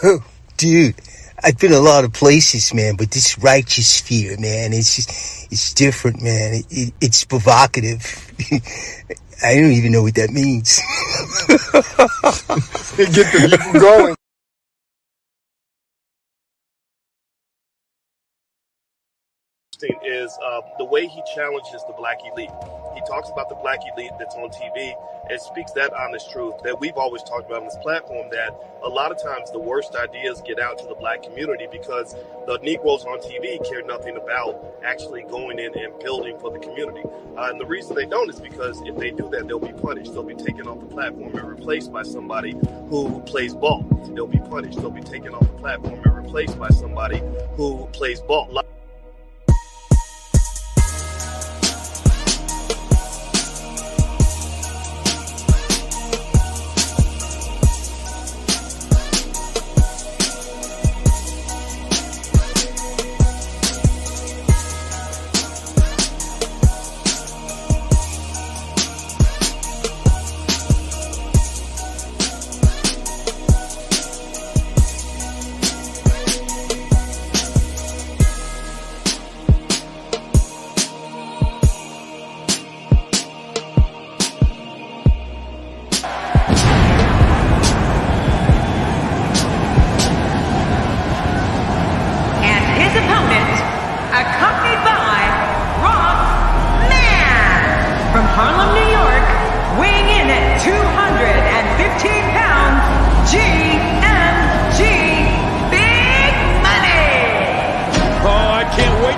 Oh, dude, I've been a lot of places, man, but this righteous fear, man, it's different, man. It's provocative. I don't even know what that means. Get the people going. Is the way he challenges the black elite. He talks about the black elite that's on TV and speaks that honest truth that we've always talked about on this platform, that a lot of times the worst ideas get out to the black community because the Negroes on TV care nothing about actually going in and building for the community. And the reason they don't is because if they do that, they'll be punished. They'll be taken off the platform and replaced by somebody who plays ball. They'll be punished. They'll be taken off the platform and replaced by somebody who plays ball.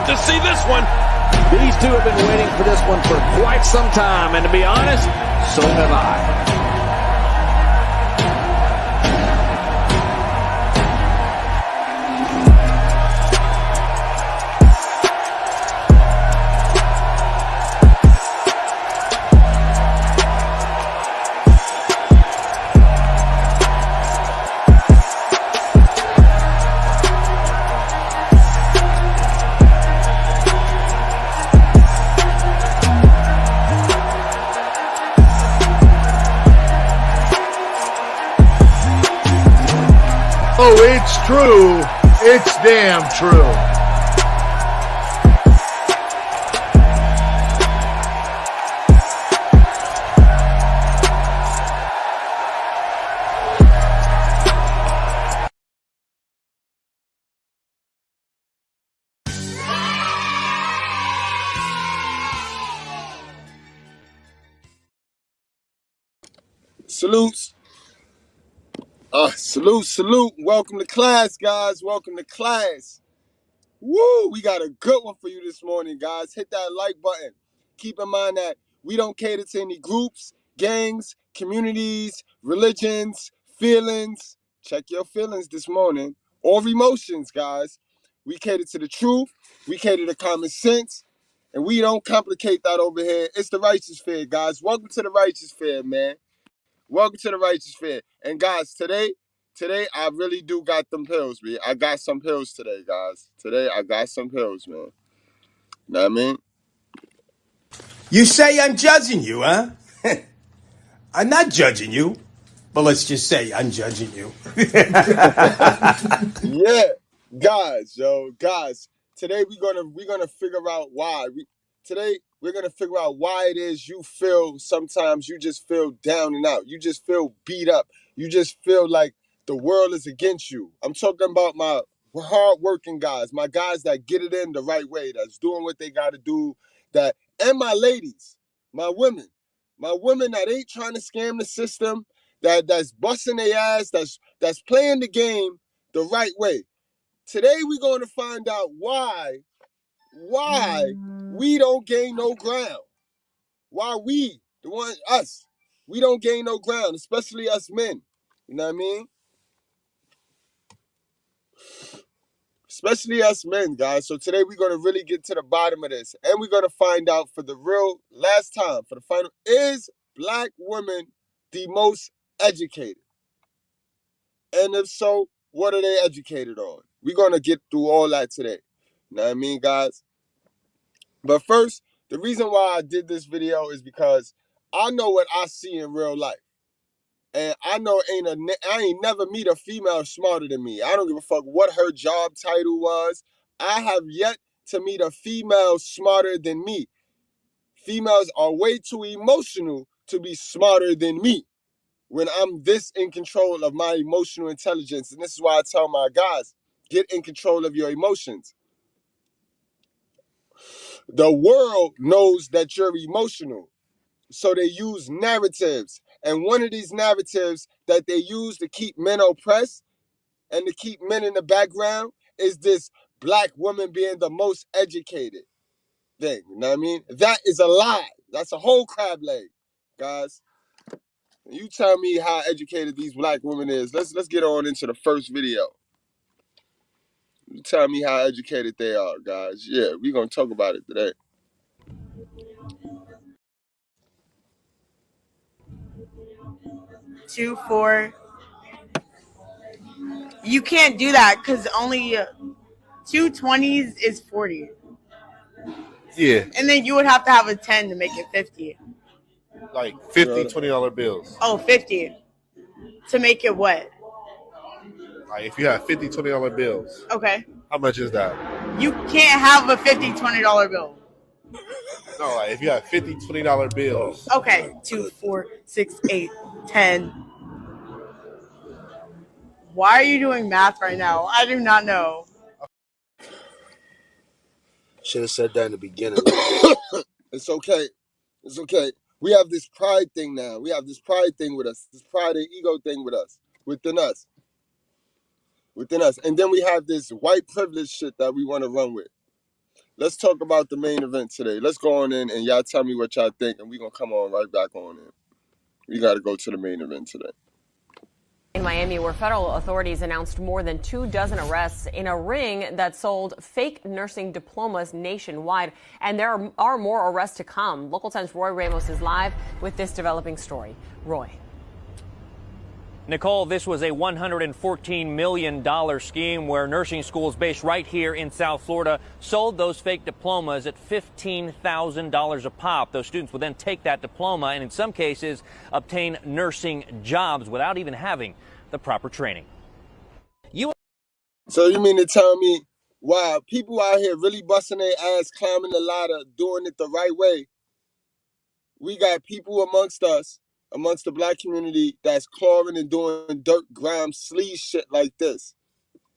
To see this one. These two have been waiting for this one for quite some time, and to be honest, so have I. Oh, it's true. It's damn true. Salutes. Salute. Welcome to class, guys. Welcome to class. Woo! We got a good one for you this morning, guys. Hit that like button. Keep in mind that we don't cater to any groups, gangs, communities, religions, feelings. Check your feelings this morning. Or emotions, guys. We cater to the truth. We cater to common sense. And we don't complicate that over here. It's the Righteous Fair, guys. Welcome to the Righteous Fair, man. Welcome to the Righteous Fair. And guys, today I really do got them pills, man. I got some pills today, guys. Today I got some pills, man. Know what I mean? You say I'm judging you, huh? I'm not judging you, but let's just say I'm judging you. Yeah, guys. Today we're gonna figure out why. Today we're gonna figure out why it is you feel sometimes you just feel down and out. You just feel beat up. You just feel like the world is against you. I'm talking about my hard-working guys, my guys that get it in the right way, that's doing what they gotta do, and my ladies, my women that ain't trying to scam the system, that's busting their ass, that's playing the game the right way. Today we're going to find out why we don't gain no ground. Why we don't gain no ground, especially us men. You know what I mean? Especially us men, guys. So today we're going to really get to the bottom of this. And we're going to find out for the real last time, for the final, is black women the most educated? And if so, what are they educated on? We're going to get through all that today. You know what I mean, guys? But first, the reason why I did this video is because I know what I see in real life. And I know I ain't never meet a female smarter than me. I don't give a fuck what her job title was. I have yet to meet a female smarter than me. Females are way too emotional to be smarter than me when I'm this in control of my emotional intelligence. And this is why I tell my guys, get in control of your emotions. The world knows that you're emotional. So they use narratives. And one of these narratives that they use to keep men oppressed and to keep men in the background is this black woman being the most educated thing. You know what I mean? That is a lie. That's a whole crab leg, guys. You tell me how educated these black women is. Let's get on into the first video. You tell me how educated they are, guys. Yeah, we're gonna talk about it today. 2, 4. You can't do that because only 2 20s is 40. Yeah, And then you would have to have a 10 to make it 50. like 50 $20 bills. Oh, 50 to make it what? Like if you have 50 $20 bills, Okay. how much is that? You can't have a 50 $20 bill. No, like if you have 50 $20 bills. Okay. 2, 4, 6, 8, 10. Why are you doing math right now? I do not know. Should have said that in the beginning. It's okay. It's okay. We have this pride thing now. We have this pride thing with us. This pride and ego thing with us. Within us. Within us. And then we have this white privilege shit that we want to run with. Let's talk about the main event today. Let's go on in and y'all tell me what y'all think, and we're going to come on right back on in. We got to go to the main event today. In Miami, where federal authorities announced more than 24 arrests in a ring that sold fake nursing diplomas nationwide. And there are more arrests to come. Local Times' Roy Ramos is live with this developing story. Roy. Nicole, this was a $114 million scheme where nursing schools based right here in South Florida sold those fake diplomas at $15,000 a pop. Those students would then take that diploma and in some cases obtain nursing jobs without even having the proper training. So you mean to tell me, wow, people out here really busting their ass, climbing the ladder, doing it the right way. We got people amongst us, amongst the black community, that's clawing and doing dirt, grime, sleaze shit like this.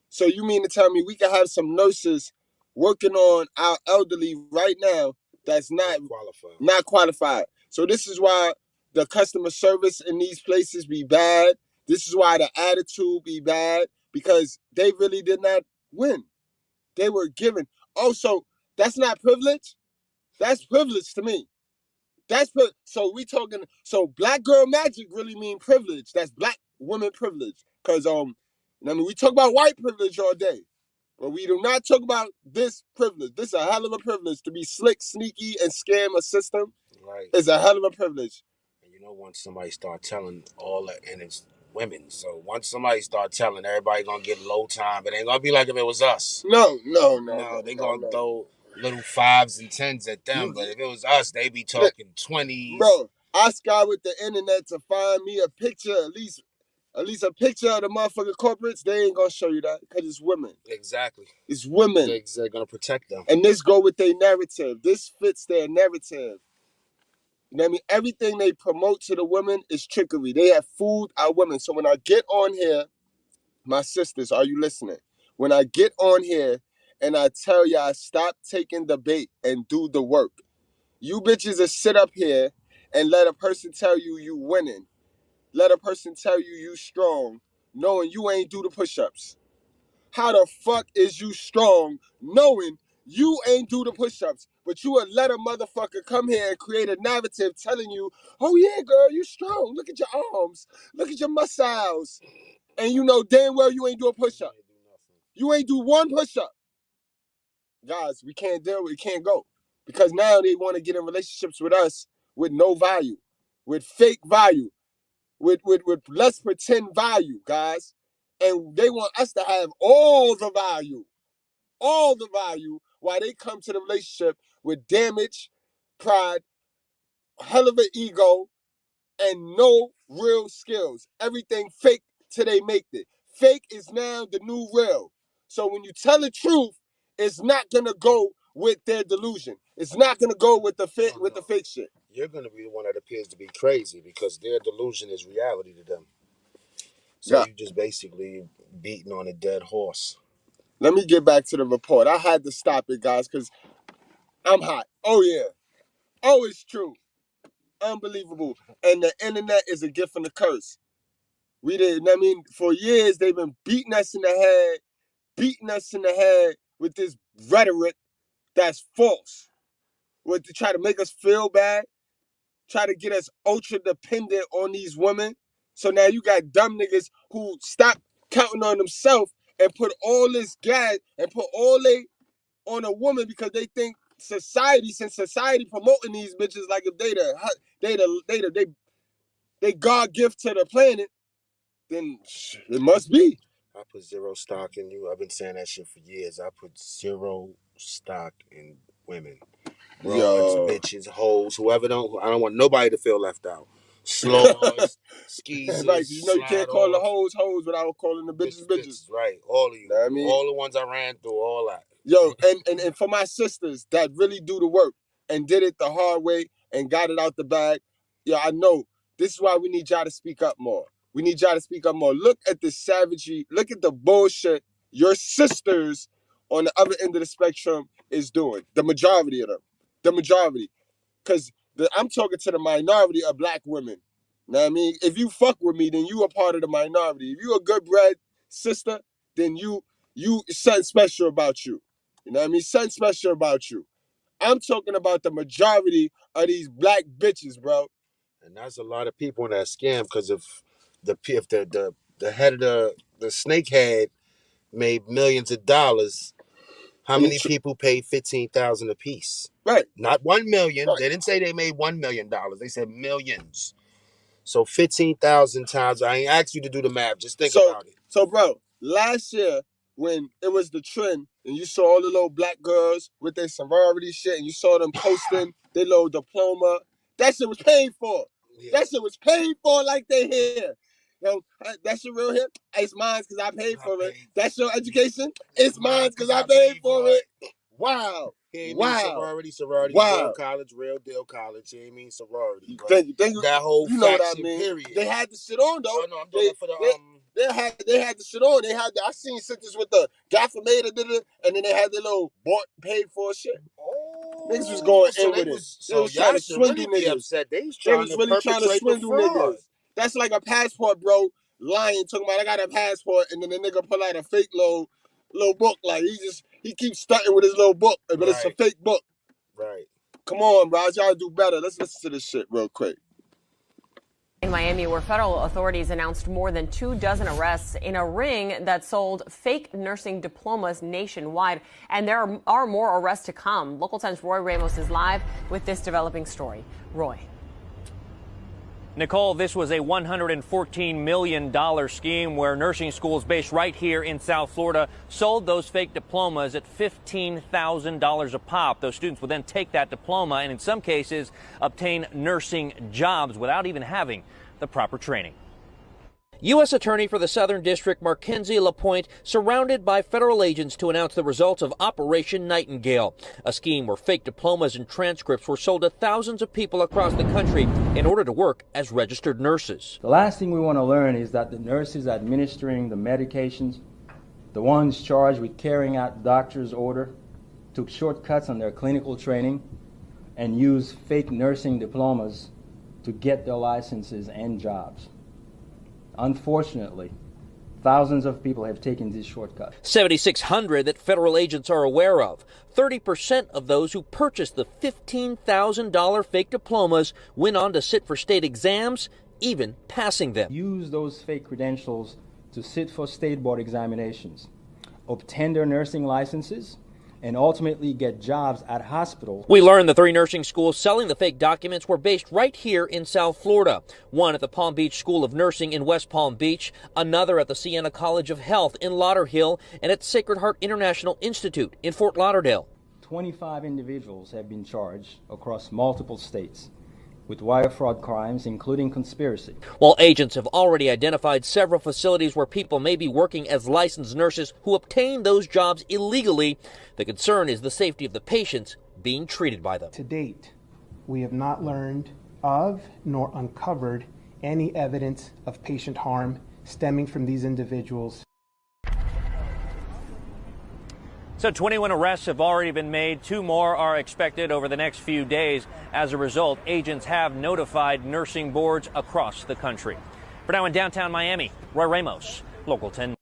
So you mean to tell me we can have some nurses working on our elderly right now that's not qualified. So this is why the customer service in these places be bad. This is why the attitude be bad, because they really did not win. They were given. Oh, so that's not privilege? That's privilege to me. So we talking. So black girl magic really mean privilege. That's black women privilege. Cause I mean, we talk about white privilege all day, but we do not talk about this privilege. This is a hell of a privilege to be slick, sneaky, and scam a system. Right. It's a hell of a privilege. And you know, once somebody start telling all that, and it's women. So once somebody start telling, everybody gonna get low time. It ain't gonna be like if it was us. No. They gonna throw little 5s and 10s at them. But if it was us, they be talking 20s. Bro, I sky with the internet to find me a picture, at least a picture of the motherfucking corporates. They ain't gonna show you that because it's women. Exactly. It's women. They're gonna protect them. And this go with their narrative. This fits their narrative. You know what I mean? Everything they promote to the women is trickery. They have fooled our women. So when I get on here, my sisters, are you listening? When I get on here and I tell y'all stop taking the bait and do the work. You bitches will sit up here and let a person tell you winning. Let a person tell you strong, knowing you ain't do the push-ups. How the fuck is you strong knowing you ain't do the push-ups, but you would let a motherfucker come here and create a narrative telling you, oh yeah, girl, you strong. Look at your arms. Look at your muscles. And you know damn well you ain't do a push-up. You ain't do one push-up. Guys, we can't deal with it. Can't go. Because now they want to get in relationships with us with no value, with fake value, with less pretend value, guys. And they want us to have all the value while they come to the relationship with damage, pride, hell of an ego, and no real skills. Everything fake till they make it. Fake is now the new real. So when you tell the truth, it's not gonna go with their delusion. It's not gonna go with the fake shit. You're gonna be the one that appears to be crazy because their delusion is reality to them. So Yeah. you just basically beating on a dead horse. Let me get back to the report. I had to stop it, guys, because I'm hot. Oh yeah. Oh, it's true. Unbelievable. And the internet is a gift and a curse. We didn't, I mean, for years they've been beating us in the head with this rhetoric that's false. With to try to make us feel bad, try to get us ultra dependent on these women. So now you got dumb niggas who stop counting on themselves and put all this gas and put all they on a woman because they think society, since society promoting these bitches like if they God gift to the planet, then it must be. I put zero stock in you. I've been saying that shit for years. I put zero stock in women. Broads, bitches, hoes, whoever I don't want nobody to feel left out. Slugs, skeezers, right, you know you can't call the hoes without calling the bitches. Right, all of you. Know what I mean? All the ones I ran through, all that. Yo, and for my sisters that really do the work and did it the hard way and got it out the bag, yeah, I know. This is why we need y'all to speak up more. We need y'all to speak up more. Look at the savagery. Look at the bullshit your sisters on the other end of the spectrum is doing. The majority of them. The majority. Because I'm talking to the minority of black women. Know what I mean? If you fuck with me, then you a part of the minority. If you a Goodbread sister, then you something special about you. You know what I mean? Something special about you. I'm talking about the majority of these black bitches, bro. And that's a lot of people in that scam because if the head of the snakehead made millions of dollars, how many people paid $15,000 a piece? Right. Not 1 million. Right. They didn't say they made $1 million. They said millions. So 15,000 times. I ain't asked you to do the math. Just think about it. So, bro, last year when it was the trend and you saw all the little black girls with their sorority shit and you saw them posting their little diploma, that shit was paid for. Yeah. That shit was paid for like they here. Yo, that's your real hip? It's mine because I paid for it. That's your education? It's mine because I paid for it. Wow. He ain't mean sorority, wow. Real deal college. He ain't mean sorority. Thank you. That whole you know faction, what I mean. Period. They had the shit on though. Oh no, I'm doing it for the They had the shit on. I seen sisters with the Gaffamator did it, and then they had the little bought paid for shit. Oh, niggas was going in with it. So was trying to swindle really niggas. Upset. They was really trying to swindle niggas. That's like a passport, bro. Lying, talking about I got a passport, and then the nigga pull out a fake little book. Like he keeps stunting with his little book, but it's a fake book. Right. Come on, bro. Y'all do better. Let's listen to this shit real quick. In Miami, where federal authorities announced more than 24 arrests in a ring that sold fake nursing diplomas nationwide. And there are more arrests to come. Local 10's Roy Ramos is live with this developing story. Roy. Nicole, this was a $114 million scheme where nursing schools based right here in South Florida sold those fake diplomas at $15,000 a pop. Those students would then take that diploma and in some cases obtain nursing jobs without even having the proper training. U.S. Attorney for the Southern District Mackenzie LaPointe surrounded by federal agents to announce the results of Operation Nightingale, a scheme where fake diplomas and transcripts were sold to thousands of people across the country in order to work as registered nurses. The last thing we want to learn is that the nurses administering the medications, the ones charged with carrying out doctor's order, took shortcuts on their clinical training and used fake nursing diplomas to get their licenses and jobs. Unfortunately, thousands of people have taken this shortcut. 7,600 that federal agents are aware of. 30% of those who purchased the $15,000 fake diplomas went on to sit for state exams, even passing them. Use those fake credentials to sit for state board examinations, obtain their nursing licenses, and ultimately get jobs at hospitals. We learned the 3 nursing schools selling the fake documents were based right here in South Florida. One at the Palm Beach School of Nursing in West Palm Beach, another at the Siena College of Health in Lauderhill, and at Sacred Heart International Institute in Fort Lauderdale. 25 individuals have been charged across multiple states with wire fraud crimes, including conspiracy. While agents have already identified several facilities where people may be working as licensed nurses who obtain those jobs illegally, the concern is the safety of the patients being treated by them. To date, we have not learned of nor uncovered any evidence of patient harm stemming from these individuals. So 21 arrests have already been made. 2 more are expected over the next few days. As a result, agents have notified nursing boards across the country. For now in downtown Miami, Roy Ramos, Local 10.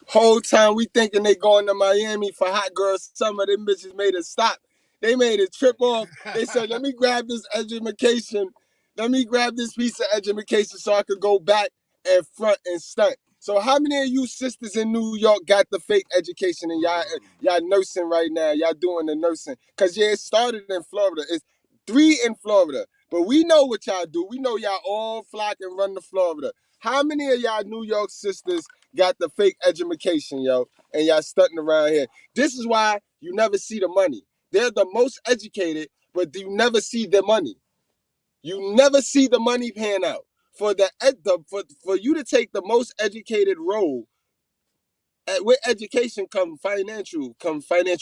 Whole time we thinking they going to Miami for Hot Girl Summer. Them bitches made a stop. They made a trip off. They said, let me grab this education. Let me grab this piece of education so I could go back and front and stunt. So how many of you sisters in New York got the fake education and y'all nursing right now? Y'all doing the nursing. Because, yeah, it started in Florida. It's 3 in Florida. But we know what y'all do. We know y'all all flock and run to Florida. How many of y'all New York sisters got the fake education, yo, and y'all stunting around here? This is why you never see the money. They're the most educated, but you never see the money. You never see the money pan out. For you to take the most educated role, with education come financial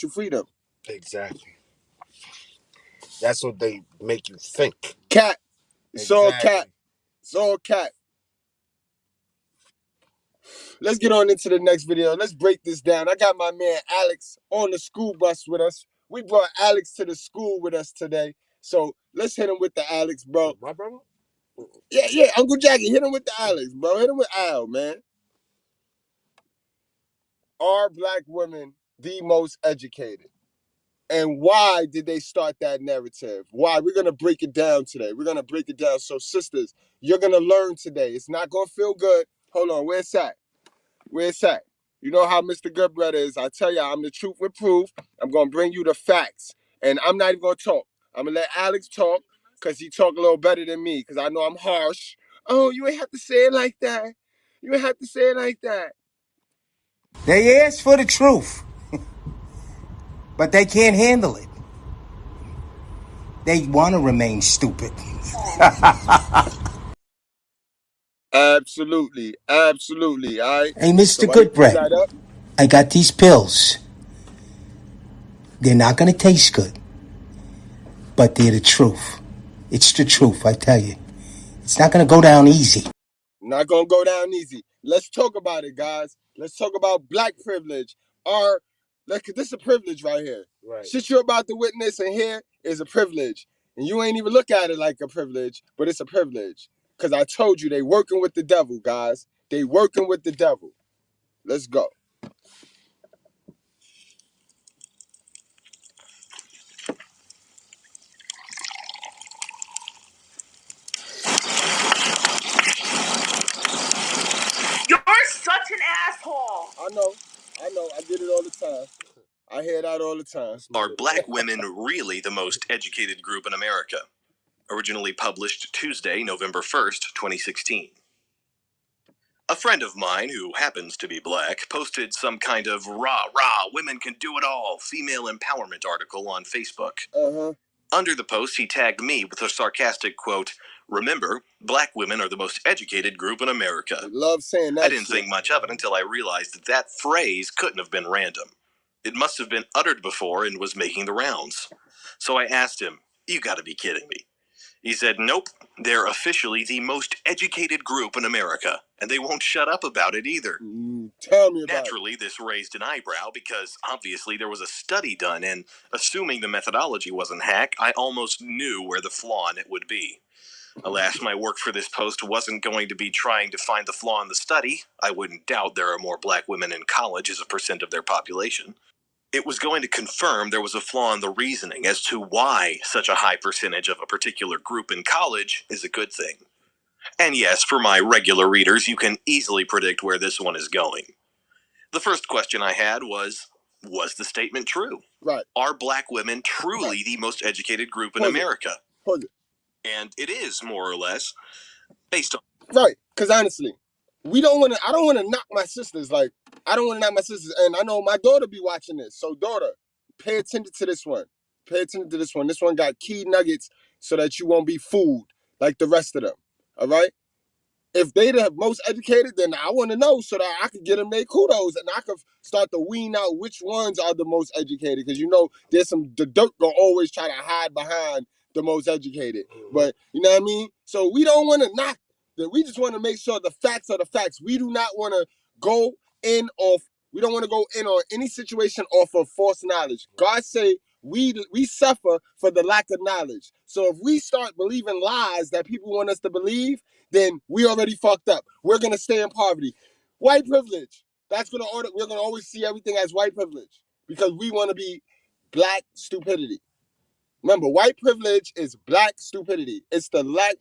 freedom. Exactly. That's what they make you think. Cat. It's all cat. It's all cat. Let's get on into the next video. Let's break this down. I got my man Alex on the school bus with us. We brought Alex to the school with us today. So let's hit him with the Alex, bro. My brother? Yeah, Uncle Jackie, hit him with the Alex, bro. Hit him with Al, man. Are black women the most educated? And why did they start that narrative? Why? We're going to break it down today. We're going to break it down. So, sisters, you're going to learn today. It's not going to feel good. Hold on. Where's that? Where's that? You know how Mr.Goodbread is. I tell you, I'm the truth with proof. I'm going to bring you the facts. And I'm not even going to talk. I'm going to let Alex talk because he talk a little better than me because I know I'm harsh. Oh, you ain't have to say it like that. You ain't have to say it like that. They ask for the truth, but they can't handle it. They want to remain stupid. Absolutely. Absolutely. All right. Hey, Mr. Goodbread, I got these pills. They're not going to taste good, but they're the truth. It's the truth, I tell you. It's not going to go down easy. Not going to go down easy. Let's talk about it, guys. Let's talk about black privilege. This is a privilege right here. Right. Shit you're about to witness and hear is a privilege. And you ain't even look at it like a privilege, but it's a privilege. Because I told you they working with the devil, guys. They working with the devil. Let's go. You're such an asshole. I know. I get it all the time. I hear that all the time. Are black women really the most educated group in America? Originally published Tuesday, November 1st, 2016. A friend of mine, who happens to be black, posted some kind of rah, women can do it all, female empowerment article on Facebook. Uh-huh. Under the post, he tagged me with a sarcastic quote, "Remember, black women are the most educated group in America." I love saying that. I didn't think much of it until I realized that that phrase couldn't have been random. It must have been uttered before and was making the rounds. So I asked him, "You gotta be kidding me." He said, "Nope, they're officially the most educated group in America, and they won't shut up about it either." Tell me about Naturally, this raised an eyebrow because obviously there was a study done, and assuming the methodology wasn't hack, I almost knew where the flaw in it would be. Alas, my work for this post wasn't going to be trying to find the flaw in the study. I wouldn't doubt there are more black women in college as a percent of their population. It was going to confirm there was a flaw in the reasoning as to why such a high percentage of a particular group in college is a good thing. And yes, for my regular readers, you can easily predict where this one is going. The first question I had was the statement true? Right. Are black women truly the most educated group in America? Pause it. And it is, more or less, based on... Right, because honestly, I don't want to knock my sisters. I don't want to knock my sisters. And I know my daughter be watching this. So daughter, pay attention to this one. Pay attention to this one. This one got key nuggets so that you won't be fooled like the rest of them. All right? If they the most educated, then I want to know so that I could get them their kudos and I could start to wean out which ones are the most educated. Because there's the dirt gonna always try to hide behind the most educated. But you know what I mean? So we don't want to knock that. We just want to make sure the facts are the facts. We do not want to go in off. We don't want to go in on any situation off of false knowledge. God say we suffer for the lack of knowledge. So if we start believing lies that people want us to believe, then we already fucked up. We're gonna stay in poverty. White privilege. We're gonna always see everything as white privilege because we want to be black stupidity. Remember, white privilege is black stupidity. It's the lack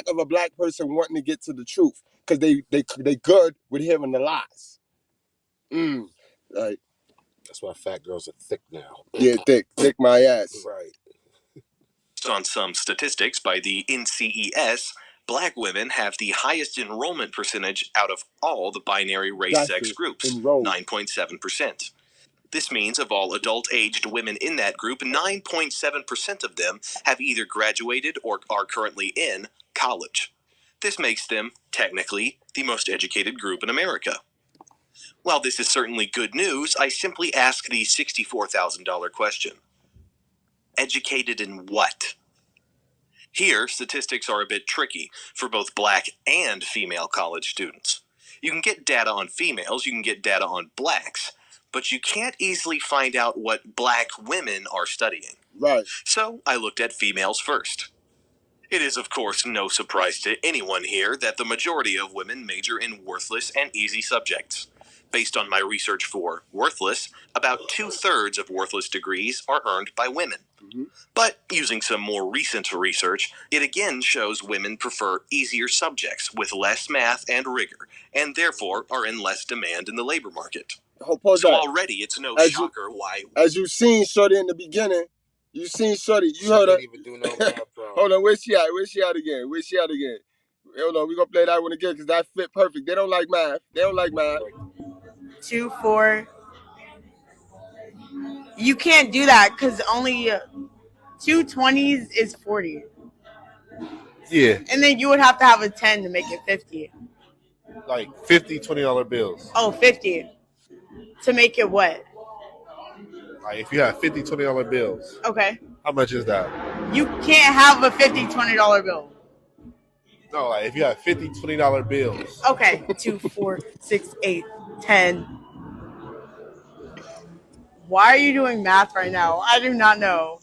of a black person wanting to get to the truth because they good with hearing the lies. Like that's why fat girls are thick now. Yeah, thick my ass. Right. On some statistics by the NCES, black women have the highest enrollment percentage out of all the binary race-sex groups, 9.7%. This means of all adult-aged women in that group, 9.7% of them have either graduated or are currently in college. This makes them, technically, the most educated group in America. While this is certainly good news, I simply ask the $64,000 question. Educated in what? Here, statistics are a bit tricky for both black and female college students. You can get data on females, you can get data on blacks, but you can't easily find out what black women are studying. Right. So I looked at females first. It is, of course, no surprise to anyone here that the majority of women major in worthless and easy subjects. Based on my research for Worthless, about 2/3 of worthless degrees are earned by women. But using some more recent research, it again shows women prefer easier subjects with less math and rigor, and therefore are in less demand in the labor market. So already it's no shocker why... As you seen Shorty in the beginning, you seen Shorty, you heard her. Even do no math, bro. Hold on, where's she at? Again? Hold on, we gonna play that one again because that fit perfect. They don't like math. 2, 4. You can't do that because only 2 20s is 40. Yeah. And then you would have to have a 10 to make it 50. Like 50 $20 bills. Oh, 50. To make it what? Like if you have 50 $20 bills. Okay. How much is that? You can't have a $50 $20 bill. No, like if you have 50 $20 bills. Okay. 2, 4, 6, 8, 10. Why are you doing math right now? I do not know.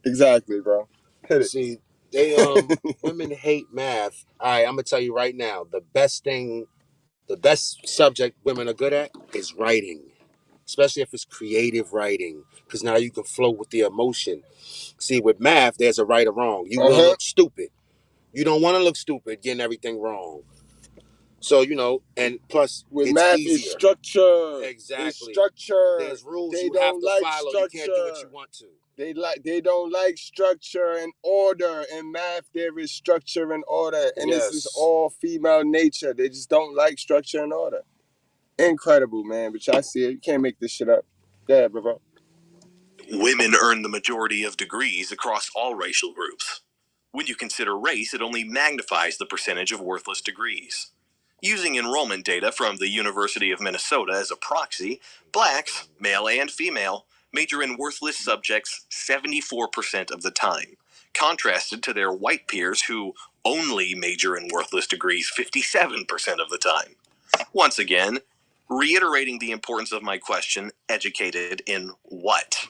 Exactly, bro. Hit it. See, women hate math. All right, I'm gonna tell you right now, the best subject women are good at is writing, especially if it's creative writing, because now you can flow with the emotion. See, with math, there's a right or wrong. You will look stupid. You don't want to look stupid getting everything wrong. So, and plus, with it's math easier. Is structure. Exactly. It's structure. There's rules they you don't have to like follow. Structure. You can't do what you want to. They don't like structure and order. In math, there is structure and order. And This is all female nature. They just don't like structure and order. Incredible, man. But y'all see it. You can't make this shit up. Go ahead, bro. Women earn the majority of degrees across all racial groups. When you consider race, it only magnifies the percentage of worthless degrees. Using enrollment data from the University of Minnesota as a proxy, blacks, male and female, major in worthless subjects 74% of the time, contrasted to their white peers who only major in worthless degrees 57% of the time. Once again, reiterating the importance of my question, educated in what?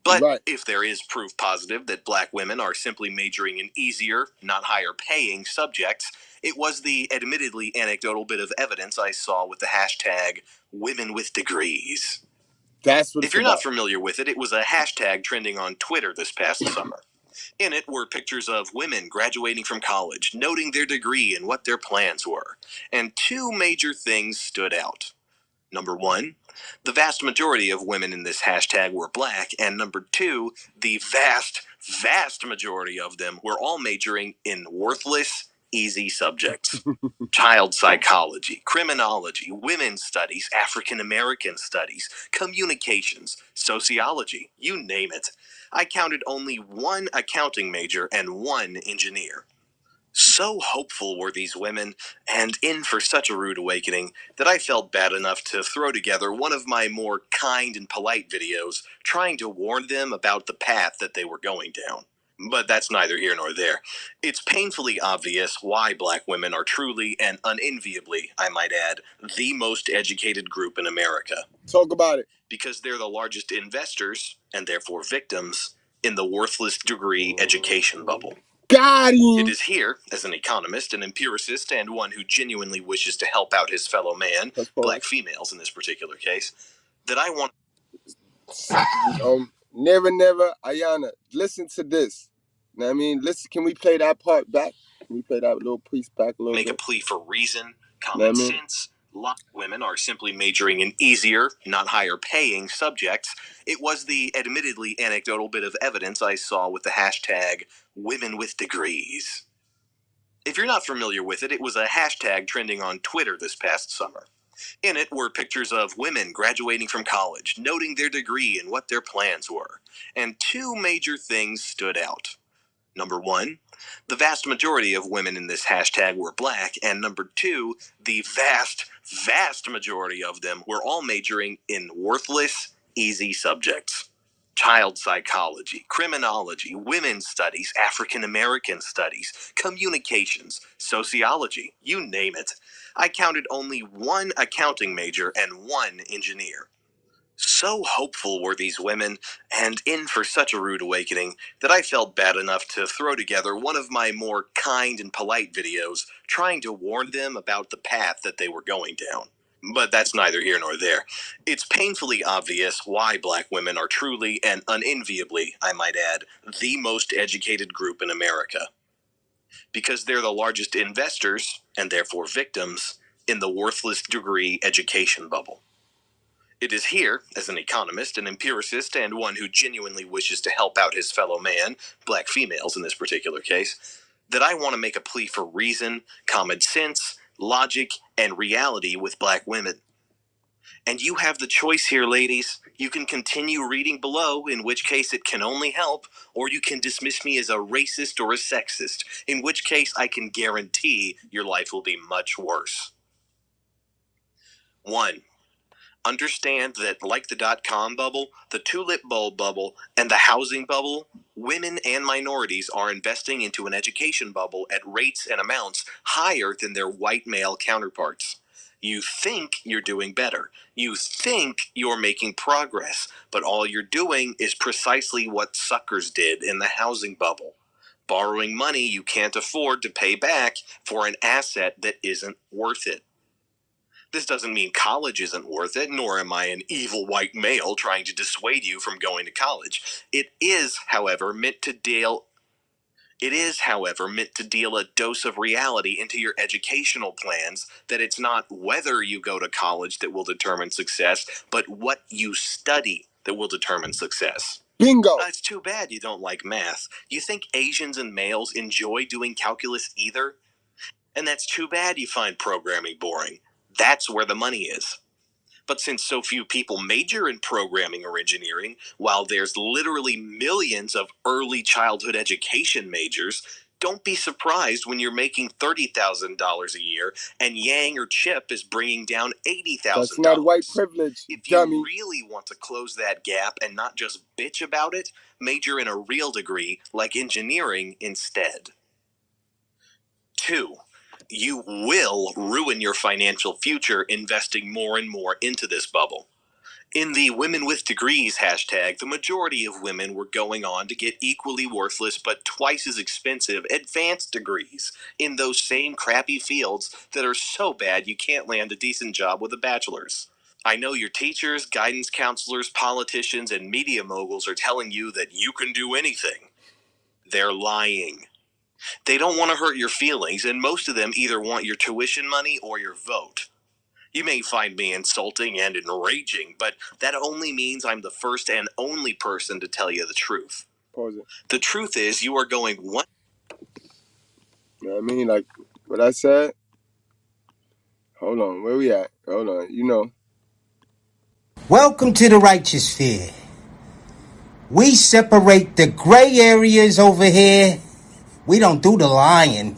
But if there is proof positive that black women are simply majoring in easier, not higher paying subjects, it was the admittedly anecdotal bit of evidence I saw with the hashtag women with degrees. That's what if you're not familiar with it, it was a hashtag trending on Twitter this past summer. In it were pictures of women graduating from college, noting their degree and what their plans were. And two major things stood out. Number one, the vast majority of women in this hashtag were black, and number two, the vast majority of them were all majoring in worthless, easy subjects. Child psychology, criminology, women's studies, African American studies, communications, sociology, you name it. I counted only one accounting major and one engineer. So hopeful were these women, and in for such a rude awakening, that I felt bad enough to throw together one of my more kind and polite videos, trying to warn them about the path that they were going down. But that's neither here nor there. It's painfully obvious why black women are truly and unenviably, I might add, the most educated group in America. Talk about it. Because they're the largest investors, and therefore victims, in the worthless degree education bubble. Got him. It is here, as an economist, an empiricist, and one who genuinely wishes to help out his fellow man, black females in this particular case, that I want... Never, Ayana, listen to this. You know what I mean? Listen, can we play that part back? Can we play that little piece back a little bit? Make a plea for reason, common sense. Women are simply majoring in easier, not higher paying subjects. It was the admittedly anecdotal bit of evidence I saw with the hashtag women with degrees. If you're not familiar with it, it was a hashtag trending on Twitter this past summer. In it were pictures of women graduating from college, noting their degree and what their plans were. And two major things stood out. Number one, the vast majority of women in this hashtag were black, and number two, the vast majority of them were all majoring in worthless, easy subjects. Child psychology, criminology, women's studies, African American studies, communications, sociology, you name it. I counted only one accounting major and one engineer. So hopeful were these women, and in for such a rude awakening, that I felt bad enough to throw together one of my more kind and polite videos, trying to warn them about the path that they were going down. But that's neither here nor there. It's painfully obvious why black women are truly and unenviably, I might add, the most educated group in America. Because they're the largest investors, and therefore victims, in the worthless degree education bubble. It is here, as an economist, an empiricist, and one who genuinely wishes to help out his fellow man, black females in this particular case, that I want to make a plea for reason, common sense, logic, and reality with black women. And you have the choice here, ladies. You can continue reading below, in which case it can only help, or you can dismiss me as a racist or a sexist, in which case I can guarantee your life will be much worse. 1. Understand that, like the dot-com bubble, the tulip bulb bubble, and the housing bubble, women and minorities are investing into an education bubble at rates and amounts higher than their white male counterparts. You think you're doing better. You think you're making progress, but all you're doing is precisely what suckers did in the housing bubble. Borrowing money you can't afford to pay back for an asset that isn't worth it. This doesn't mean college isn't worth it, nor am I an evil white male trying to dissuade you from going to college. It is, however, meant to deal a dose of reality into your educational plans, that it's not whether you go to college that will determine success, but what you study that will determine success. Bingo! It's too bad you don't like math. You think Asians and males enjoy doing calculus either? And that's too bad you find programming boring. That's where the money is. But since so few people major in programming or engineering, while there's literally millions of early childhood education majors, don't be surprised when you're making $30,000 a year and Yang or Chip is bringing down $80,000. That's not white privilege, If dummy. you really want to close that gap and not just bitch about it, major in a real degree like engineering instead. 2. You will ruin your financial future investing more and more into this bubble. In the women with degrees hashtag, the majority of women were going on to get equally worthless but twice as expensive advanced degrees in those same crappy fields that are so bad you can't land a decent job with a bachelor's. I know your teachers, guidance counselors, politicians, and media moguls are telling you that you can do anything. They're lying. They don't want to hurt your feelings, and most of them either want your tuition money or your vote. You may find me insulting and enraging, but that only means I'm the first and only person to tell you the truth. Pause it. The truth is you are going one... You know what I mean? Like what I said. Hold on, where we at? Hold on, you know. Welcome to the righteous fear. We separate the gray areas over here. We don't do the lying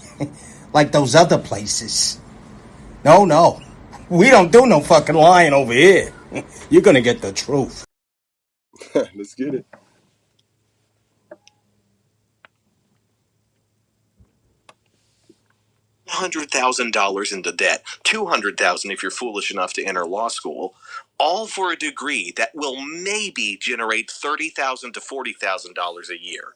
like those other places. No. We don't do no fucking lying over here. You're gonna get the truth. Let's get it. $100,000 into debt, $200,000 if you're foolish enough to enter law school, all for a degree that will maybe generate $30,000 to $40,000 a year.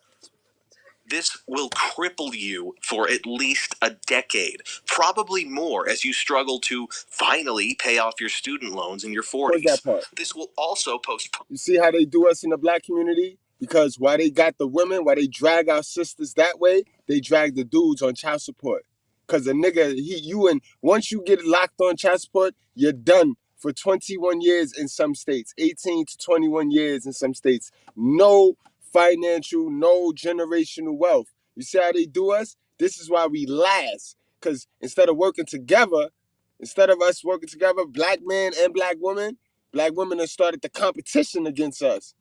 This will cripple you for at least a decade, probably more, as you struggle to finally pay off your student loans in your 40s. Where's that part? This will also postpone. You see how they do us in the black community? Because why they got the women, why they drag our sisters that way, they drag the dudes on child support. Because a nigga, once you get locked on child support, you're done for 21 years in some states, 18 to 21 years in some states. No financial, no generational wealth. You see how they do us? This is why we last. Because instead of us working together, black men and black women have started the competition against us.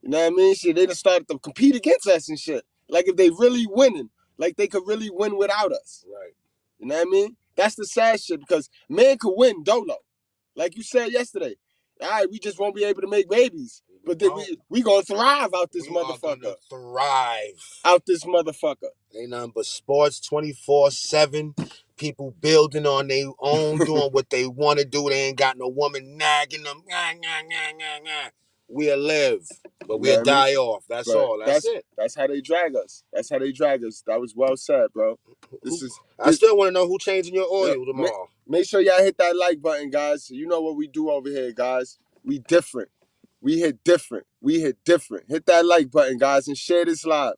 You know what I mean? Shit, they done started to compete against us and shit. Like if they really winning, like they could really win without us. Right. You know what I mean? That's the sad shit because men could win dolo. Like you said yesterday. All right, we just won't be able to make babies. But then we gonna thrive out this motherfucker. Gonna thrive. Out this motherfucker. Ain't nothing but sports 24/7. People building on their own, doing what they want to do. They ain't got no woman nagging them. We'll live, but we'll die off. That's all. That's it. That's how they drag us. That was well said, bro. I still want to know who changing your oil tomorrow. Make sure y'all hit that like button, guys. You know what we do over here, guys. We different. We hit different. Hit that like button, guys, and share this live.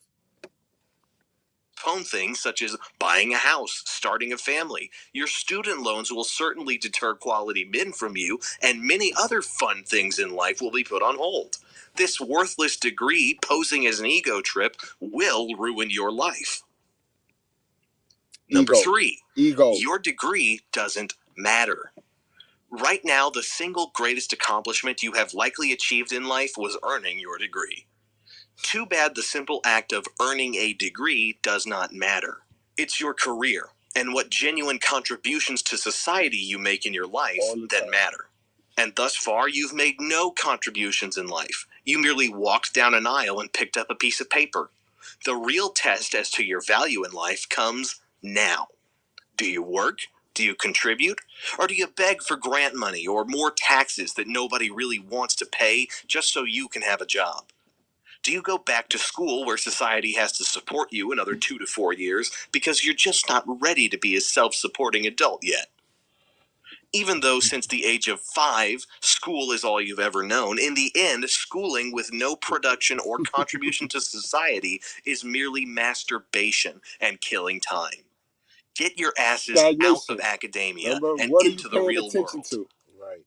Things such as buying a house, starting a family. Your student loans will certainly deter quality men from you, and many other fun things in life will be put on hold. This worthless degree, posing as an ego trip, will ruin your life. Number 3, your degree doesn't matter. Right now, the single greatest accomplishment you have likely achieved in life was earning your degree. Too bad the simple act of earning a degree does not matter. It's your career and what genuine contributions to society you make in your life that matter. And thus far, you've made no contributions in life. You merely walked down an aisle and picked up a piece of paper. The real test as to your value in life comes now. Do you work? Do you contribute? Or do you beg for grant money or more taxes that nobody really wants to pay just so you can have a job? Do you go back to school where society has to support you another 2 to 4 years because you're just not ready to be a self-supporting adult yet? Even though since the age of 5, school is all you've ever known, in the end, schooling with no production or contribution to society is merely masturbation and killing time. Get your asses out of academia and into the real world. Right.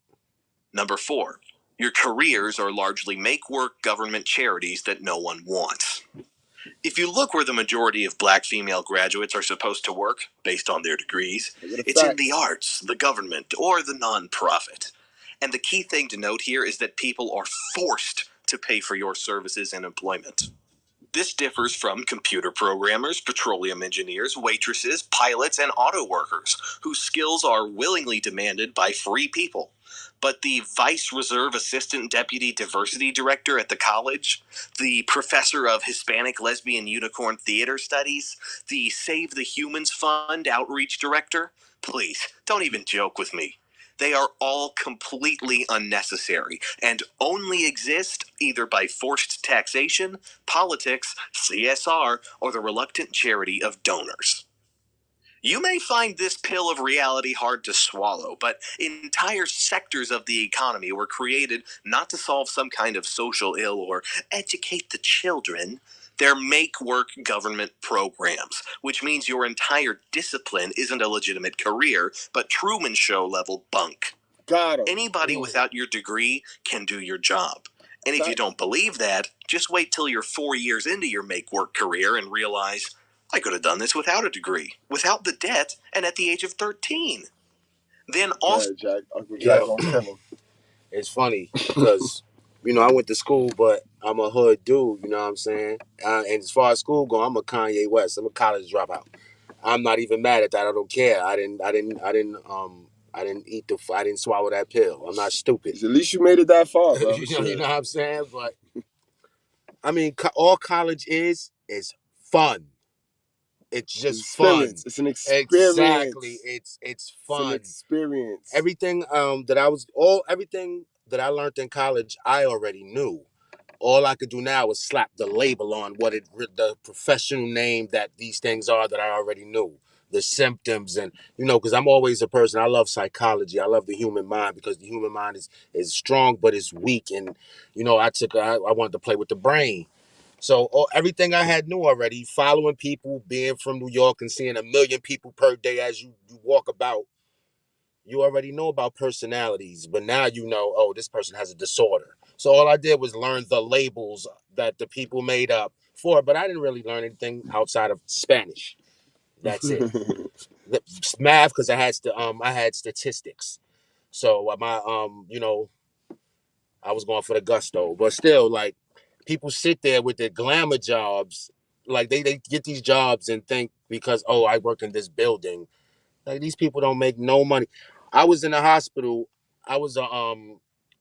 Number 4. Your careers are largely make-work government charities that no one wants. If you look where the majority of black female graduates are supposed to work, based on their degrees, it's in the arts, the government, or the non-profit. And the key thing to note here is that people are forced to pay for your services and employment. This differs from computer programmers, petroleum engineers, waitresses, pilots, and auto workers, whose skills are willingly demanded by free people. But the Vice Reserve Assistant Deputy Diversity Director at the college, the Professor of Hispanic Lesbian Unicorn Theater Studies, the Save the Humans Fund Outreach Director, please, don't even joke with me. They are all completely unnecessary and only exist either by forced taxation, politics, CSR, or the reluctant charity of donors. You may find this pill of reality hard to swallow, but entire sectors of the economy were created not to solve some kind of social ill or educate the children. They're make-work government programs, which means your entire discipline isn't a legitimate career, but Truman Show level bunk. Got him. Anybody without your degree can do your job. And if you don't believe that, just wait till you're 4 years into your make-work career and realize I could have done this without a degree, without the debt, and at the age of 13. Then also, Jack, Uncle Jack gonna kill him. It's funny because, I went to school, but I'm a hood dude. You know what I'm saying? And as far as school go, I'm a Kanye West. I'm a college dropout. I'm not even mad at that. I don't care. I didn't swallow that pill. I'm not stupid. At least you made it that far, bro. you know what I'm saying? But I mean, all college is fun. It's just fun. It's an experience. Exactly. It's fun. It's an experience. Everything everything that I learned in college, I already knew. All I could do now is slap the label on the professional name that these things are that I already knew. The symptoms and, because I'm always a person, I love psychology. I love the human mind because the human mind is strong, but it's weak. And, I wanted to play with the brain. So everything I had knew already, following people, being from New York and seeing 1 million people per day as you walk about, you already know about personalities. But now oh, this person has a disorder. So all I did was learn the labels that the people made up for it, but I didn't really learn anything outside of Spanish. That's it. Math, because I had statistics. So I was going for the gusto. But still, like, people sit there with their glamour jobs. Like, they get these jobs and think because, oh, I work in this building. Like, these people don't make no money. I was in the hospital. I was a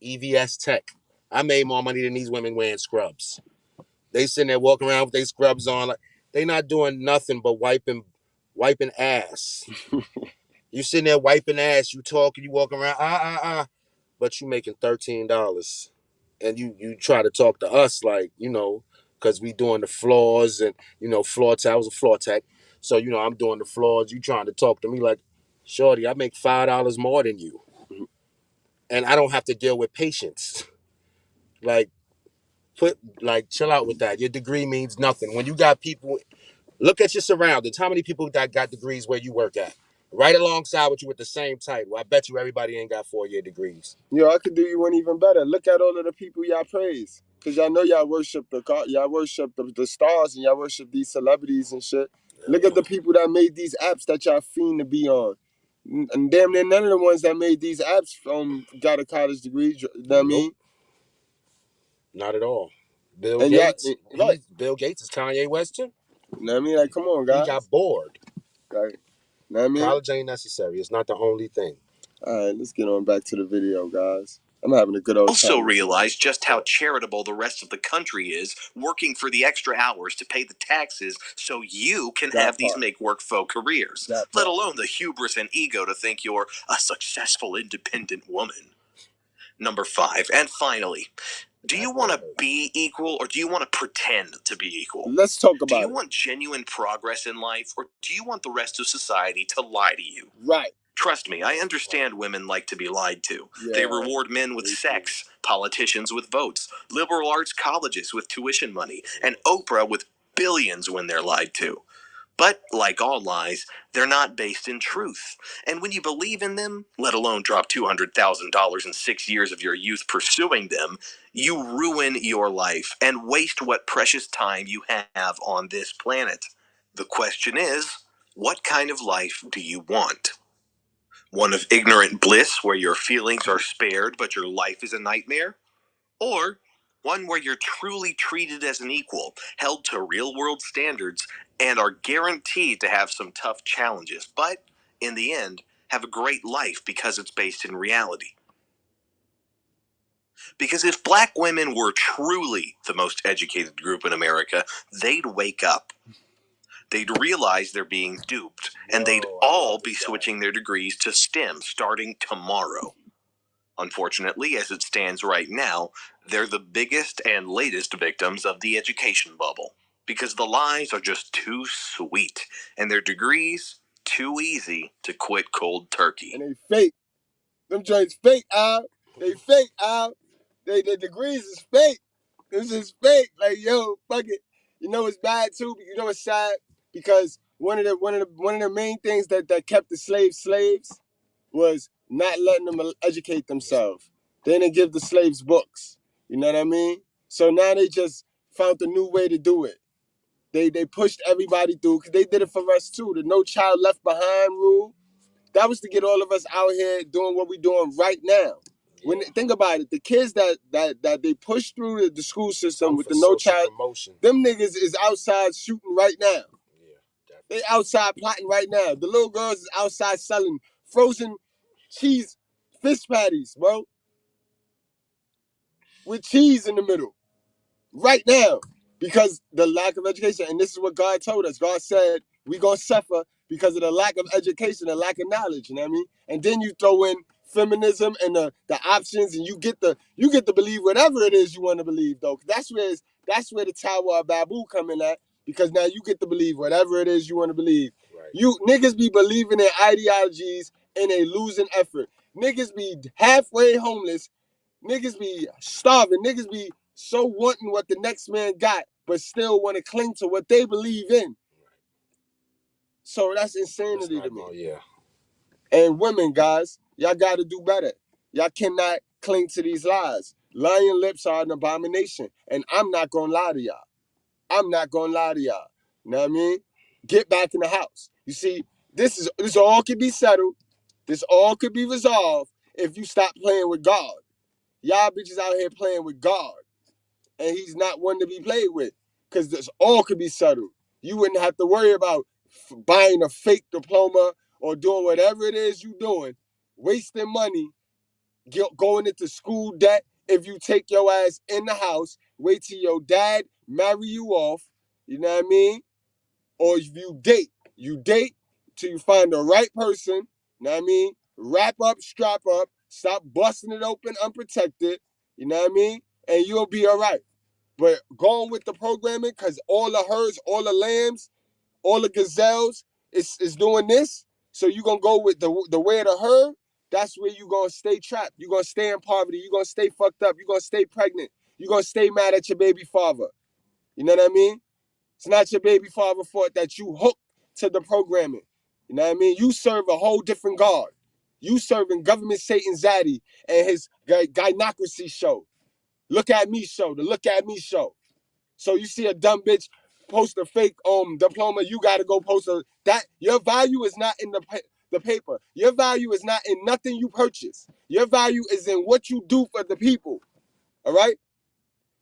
EVS tech. I made more money than these women wearing scrubs. They sitting there walking around with their scrubs on. Like, they not doing nothing but wiping ass. You sitting there wiping ass. You talking. You walking around. But you making $13. And you try to talk to us like, because we doing the floors and, floor tech. I was a floor tech. So, I'm doing the floors. You trying to talk to me like, shorty, I make $5 more than you. And I don't have to deal with patients. Like, chill out with that. Your degree means nothing. When you got people, look at your surroundings. How many people that got degrees where you work at? Right alongside with you with the same title. I bet you everybody ain't got 4-year degrees. Yo, I could do you one even better. Look at all of the people y'all praise. Because y'all know y'all worship the stars and y'all worship these celebrities and shit. Look at the people that made these apps that y'all fiend to be on. And damn near none of the ones that made these apps got a college degree. You know what I mean? Not at all. Bill Gates. Bill Gates is Kanye West too. You know what I mean? Like, come on, guys. He got bored. Right. You know what I mean? College ain't necessary. It's not the only thing. All right, let's get on back to the video, guys. I'm having a good old time. Also realize just how charitable the rest of the country is, working for the extra hours to pay the taxes so you can have these make-work-faux careers, let alone the hubris and ego to think you're a successful, independent woman. Number 5, and finally, do you want to be equal or do you want to pretend to be equal? Let's talk about it. Do you want genuine progress in life or do you want the rest of society to lie to you? Right. Trust me, I understand women like to be lied to. Yeah, they reward men with sex, politicians with votes, liberal arts colleges with tuition money, and Oprah with billions when they're lied to. But, like all lies, they're not based in truth. And when you believe in them, let alone drop $200,000 in 6 years of your youth pursuing them, you ruin your life and waste what precious time you have on this planet. The question is, what kind of life do you want? One of ignorant bliss where your feelings are spared but your life is a nightmare? Or one where you're truly treated as an equal, held to real-world standards, and are guaranteed to have some tough challenges, but in the end, have a great life because it's based in reality. Because if black women were truly the most educated group in America, they'd wake up. They'd realize they're being duped, and they'd all be switching their degrees to STEM starting tomorrow. Unfortunately, as it stands right now, they're the biggest and latest victims of the education bubble, because the lies are just too sweet, and their degrees too easy to quit cold turkey. And they fake. Them joints fake, Al. They fake, Al. Their degrees is fake. This is fake. Like, yo, fuck it. You know it's bad too. You know it's sad because one of the main things that kept the slaves was not letting them educate themselves. They didn't give the slaves books. You know what I mean? So now they just found a new way to do it. They pushed everybody through because they did it for us too. The No Child Left Behind rule. That was to get all of us out here doing what we're doing right now. When think about it, the kids that they push through the school system with the No Child, them niggas is outside shooting right now. They outside plotting right now. The little girls is outside selling frozen cheese fish patties, bro, with cheese in the middle right now because the lack of education. And this is what God told us. God said we gonna suffer because of the lack of education and lack of knowledge. You know what I mean? And then you throw in feminism and the options, and you get to believe whatever it is you want to believe, though. That's where the Tower of Babu coming at, because now you get to believe whatever it is you want to believe. Right. You niggas be believing in ideologies in a losing effort. Niggas be halfway homeless. Niggas be starving. Niggas be so wanting what the next man got, but still want to cling to what they believe in. So that's insanity to me. Yeah. And women, guys, y'all got to do better. Y'all cannot cling to these lies. Lying lips are an abomination. And I'm not going to lie to y'all. I'm not going to lie to y'all. You know what I mean? Get back in the house. You see, this all could be settled. This all could be resolved if you stop playing with God. Y'all bitches out here playing with God. And he's not one to be played with. Because this all could be settled. You wouldn't have to worry about buying a fake diploma or doing whatever it is you're doing, wasting money, going into school debt. If you take your ass in the house, wait till your dad marry you off, you know what I mean? Or if you date till you find the right person, you know what I mean? Wrap up, strap up, stop busting it open unprotected, you know what I mean? And you'll be all right. But going with the programming, because all the herds, all the lambs, all the gazelles is doing this. So you're going to go with the way of the herd. That's where you're going to stay trapped. You're going to stay in poverty. You're going to stay fucked up. You're going to stay pregnant. You're going to stay mad at your baby father. You know what I mean? It's not your baby father's fault that you hooked to the programming. You know what I mean? You serve a whole different God. You serving government Satan Zaddy and his gynocracy show. Look at me show. The Look at Me show. So you see a dumb bitch post a fake diploma, you gotta go post that. Your value is not in the paper. Your value is not in nothing you purchase. Your value is in what you do for the people. All right?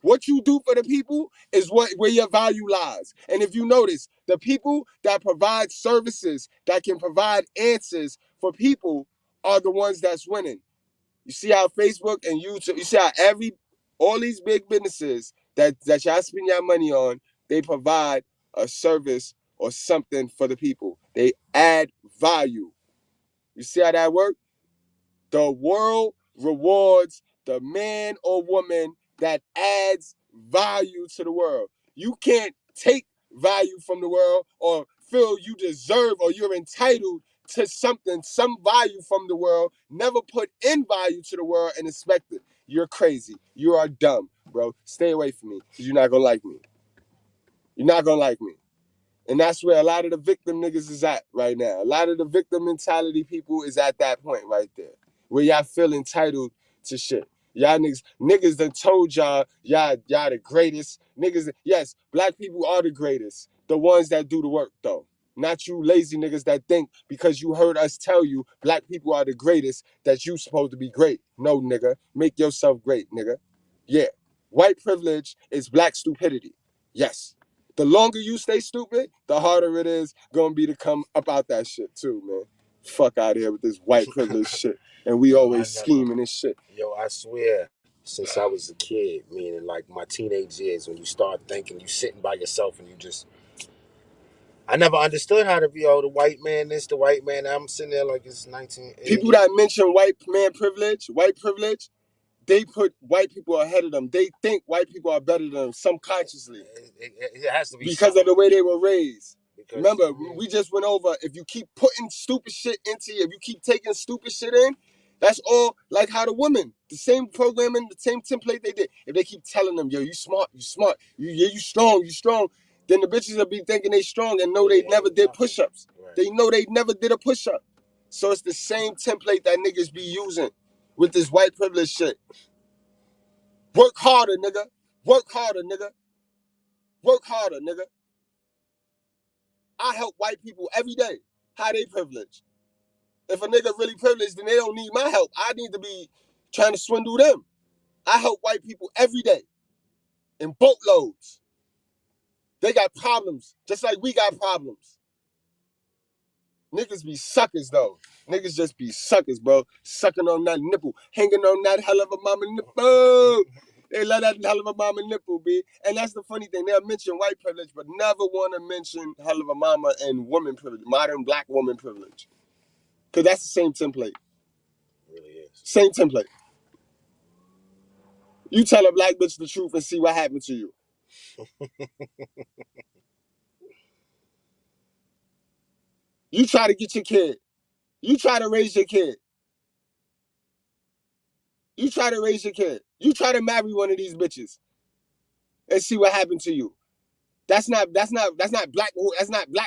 What you do for the people is where your value lies. And if you notice, the people that provide services, that can provide answers for people, are the ones that's winning. You see how Facebook and YouTube, you see how all these big businesses that y'all spend your money on, they provide a service or something for the people. They add value. You see how that works? The world rewards the man or woman that adds value to the world. You can't take value from the world or feel you deserve or you're entitled to something, some value from the world, never put in value to the world and expect it. You're crazy. You are dumb, bro. Stay away from me because you're not going to like me. You're not going to like me. And that's where a lot of the victim niggas is at right now. A lot of the victim mentality people is at that point right there, where y'all feel entitled to shit. Y'all niggas done told y'all the greatest. Niggas, yes, black people are the greatest. The ones that do the work, though. Not you lazy niggas that think because you heard us tell you black people are the greatest that you supposed to be great. No, nigga. Make yourself great, nigga. Yeah. White privilege is black stupidity. Yes. The longer you stay stupid, the harder it is gonna be to come up out that shit too, man. Fuck out of here with this white privilege shit. And we always scheming and shit. Yo, I swear, since I was a kid, meaning like my teenage years, when you start thinking you sitting by yourself and you just, I never understood how to be, the white man this, the white man. I'm sitting there like it's 1980. People that mention white privilege, they put white people ahead of them. They think white people are better than them subconsciously. It has to be because of the way they were raised. Remember, we just went over, if you keep putting stupid shit into you, if you keep taking stupid shit in, that's all like how the women, the same programming, the same template they did. If they keep telling them, yo, you smart, you strong, then the bitches will be thinking they strong and know they never did push-ups. Right. They know they never did a push-up. So it's the same template that niggas be using with this white privilege shit. Work harder, nigga. Work harder, nigga. Work harder, nigga. I help white people every day. How they privileged? If a nigga really privileged, then they don't need my help. I need to be trying to swindle them. I help white people every day in boatloads. They got problems, just like we got problems. Niggas be suckers, though. Niggas just be suckers, bro. Sucking on that nipple. Hanging on that hell of a mama nipple. They love that hell of a mama nipple, B. And that's the funny thing. They'll mention white privilege, but never want to mention hell of a mama and woman privilege. Modern black woman privilege. Because that's the same template. It really is. Same template. You tell a black bitch the truth and see what happened to you. You try to get your kid. You try to raise your kid. You try to raise your kid. You try to marry one of these bitches and see what happened to you. That's not black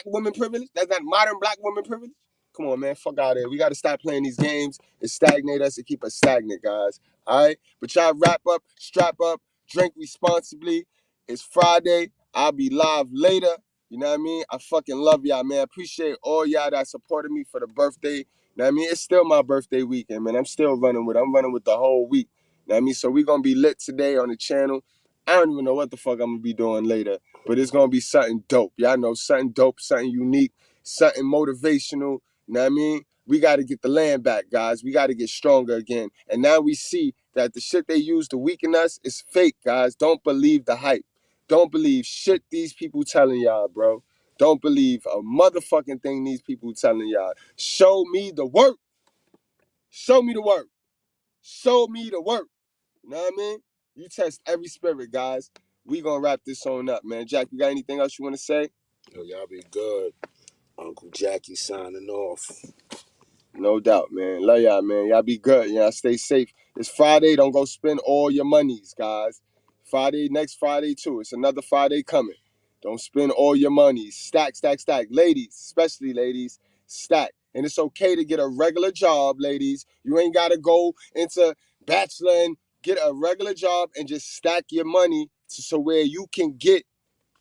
woman privilege. That's not modern black woman privilege. Come on, man. Fuck out of here. We got to stop playing these games and stagnate us and keep us stagnant, guys. All right? But y'all wrap up, strap up, drink responsibly. It's Friday. I'll be live later. You know what I mean? I fucking love y'all, man. I appreciate all y'all that supported me for the birthday. You know what I mean? It's still my birthday weekend, man. I'm running with the whole week. You know what I mean? So we're going to be lit today on the channel. I don't even know what the fuck I'm going to be doing later, but it's going to be something dope. Y'all know something dope, something unique, something motivational. You know what I mean? We got to get the land back, guys. We got to get stronger again. And now we see that the shit they use to weaken us is fake, guys. Don't believe the hype. Don't believe shit these people telling y'all, bro. Don't believe a motherfucking thing these people telling y'all. Show me the work. Show me the work. Show me the work. You know what I mean? You test every spirit, guys. We gonna wrap this on up, man. Jack, you got anything else you want to say? Yo, y'all be good. Uncle Jackie signing off. No doubt, man. Love y'all, man. Y'all be good. Y'all stay safe. It's Friday. Don't go spend all your monies, guys. Next Friday, too. It's another Friday coming. Don't spend all your monies. Stack, stack, stack. Ladies, especially ladies, stack. And it's okay to get a regular job, ladies. You ain't got to go into bachelor and get a regular job and just stack your money so where you can get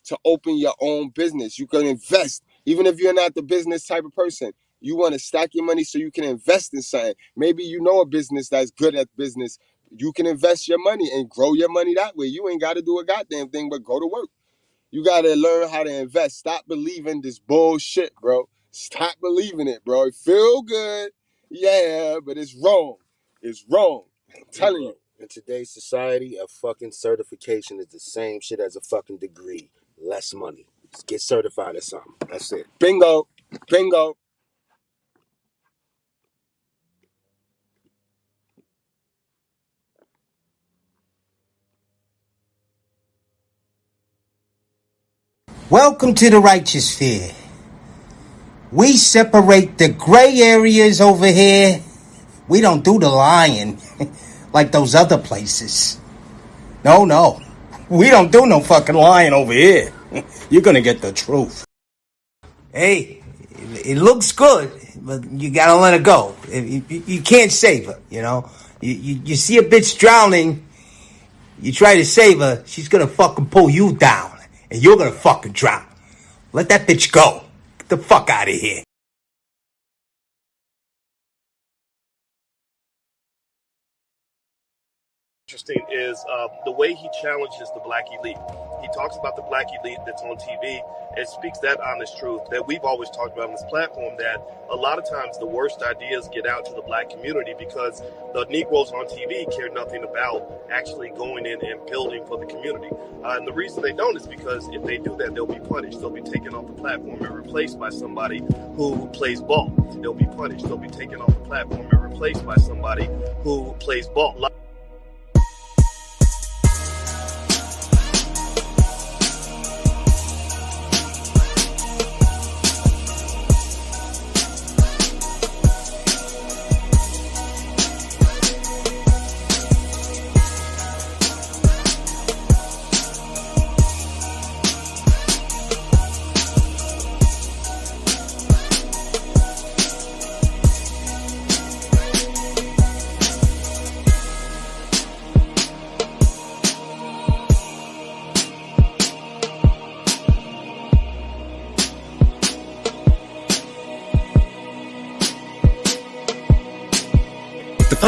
to open your own business. You can invest. Even if you're not the business type of person, you want to stack your money so you can invest in something. Maybe you know a business that's good at business. You can invest your money and grow your money that way. You ain't got to do a goddamn thing but go to work. You got to learn how to invest. Stop believing this bullshit, bro. Stop believing it, bro. It feel good. Yeah, but it's wrong. It's wrong. I'm telling you. In today's society, a fucking certification is the same shit as a fucking degree. Less money. Just get certified or something. That's it. Bingo. Bingo. Welcome to the righteous sphere. We separate the gray areas over here. We don't do the lying like those other places. No. We don't do no fucking lying over here. You're gonna get the truth. Hey, it looks good, but you gotta let it go. You can't save her, you know? You see a bitch drowning, you try to save her, she's gonna fucking pull you down. And you're gonna fucking drown. Let that bitch go. Get the fuck out of here. Interesting is the way he challenges the black elite. He talks about the black elite that's on TV and speaks that honest truth that we've always talked about on this platform, that a lot of times the worst ideas get out to the black community because the Negroes on TV care nothing about actually going in and building for the community. And the reason they don't is because if they do that, they'll be punished. They'll be taken off the platform and replaced by somebody who plays ball. They'll be punished. They'll be taken off the platform and replaced by somebody who plays ball.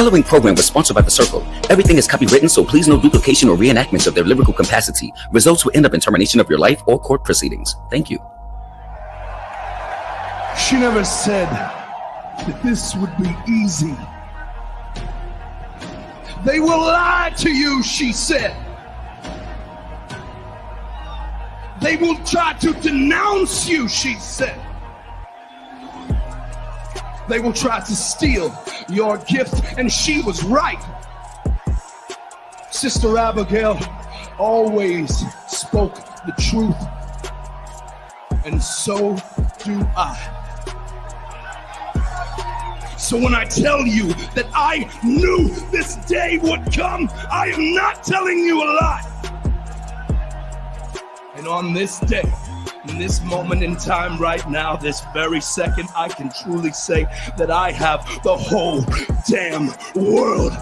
following program was sponsored by The Circle. Everything is copywritten, so please no duplication or reenactments of their lyrical capacity. Results will end up in termination of your life or court proceedings. Thank you. She never said that this would be easy. They will lie to you, she said. They will try to denounce you, she said. They will try to steal your gift, and she was right. Sister Abigail always spoke the truth, and so do I. So when I tell you that I knew this day would come, I am not telling you a lie. And on this day, in this moment in time right now, this very second, I can truly say that I have the whole damn world